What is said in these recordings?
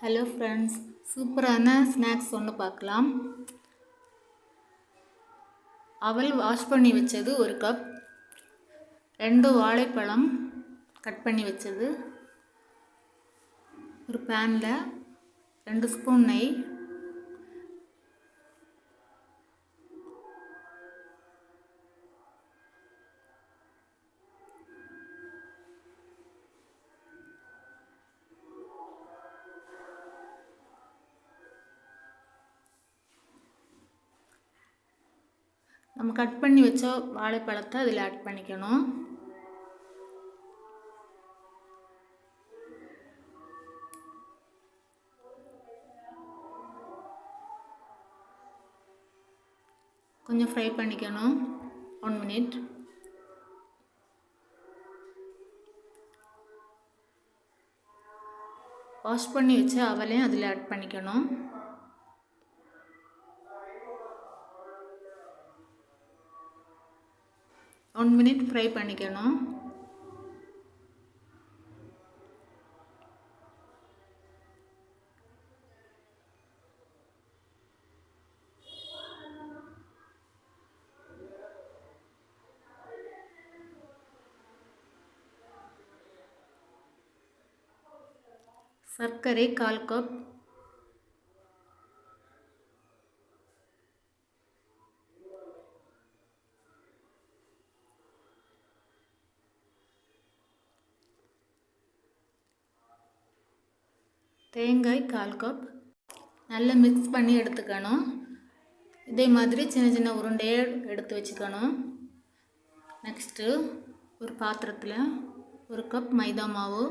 Hello friends, சூப்பரான snacks ஒன்று பார்க்கலாம். அவல் வாஷ் பண்ணி வச்சது 1 கப், 2 வாழைப்பழம் கட் பண்ணி வச்சது, ஒரு பேனில் 2 ஸ்பூன் நெய், நம்ம கட் பண்ணி வச்ச வாழைப்பழத்தை அதில் ஆட் பண்ணிக்கணும். கொஞ்சம் ஃப்ரை பண்ணிக்கணும் 1 மினிட். வாஷ் பண்ணி வச்ச அவலையும் அதில் ஆட் பண்ணிக்கணும். ஒன் மினிட் ஃப்ரை பண்ணிக்கணும். சர்க்கரை 1/4 கப், தேங்காய் 1/4 கப். நல்லா மிக்ஸ் பண்ணி எடுத்துக்கணும். இதே மாதிரி சின்ன சின்ன உருண்டையை எடுத்து வச்சுக்கணும். நெக்ஸ்ட்டு ஒரு பாத்திரத்தில் 1 கப் மைதா மாவு,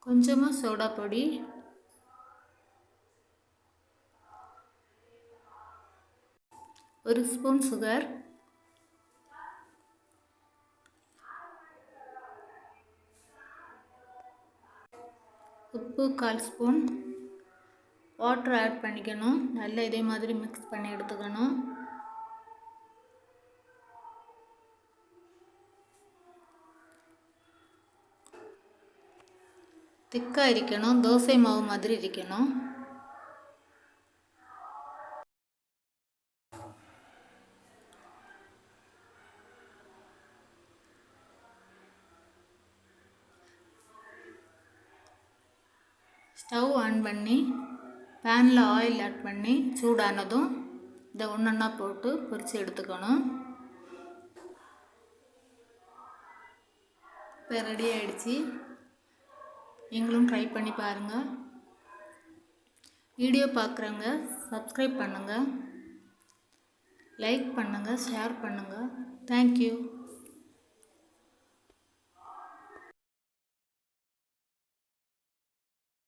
கொஞ்சமாக சோடா பொடி, ஒரு ஸ்பூன் சுகர், உப்பு 1/4 ஸ்பூன், வாட்டர் ஆட் பண்ணிக்கணும். நல்லா இதே மாதிரி மிக்ஸ் பண்ணி எடுத்துக்கணும். திக்காக இருக்கணும், தோசை மாவு மாதிரி இருக்கணும். ஸ்டவ் ஆன் பண்ணி பேனில் ஆயில் ஆட் பண்ணி சூடானதும் இதை ஒன்றா போட்டு பொரித்து எடுத்துக்கணும். இப்போ ரெடி ஆகிடுச்சு. நீங்களும் ட்ரை பண்ணி பாருங்கள். வீடியோ பார்க்குறவங்க சப்ஸ்கிரைப் பண்ணுங்கள், லைக் பண்ணுங்கள், ஷேர் பண்ணுங்கள். தேங்க்யூ.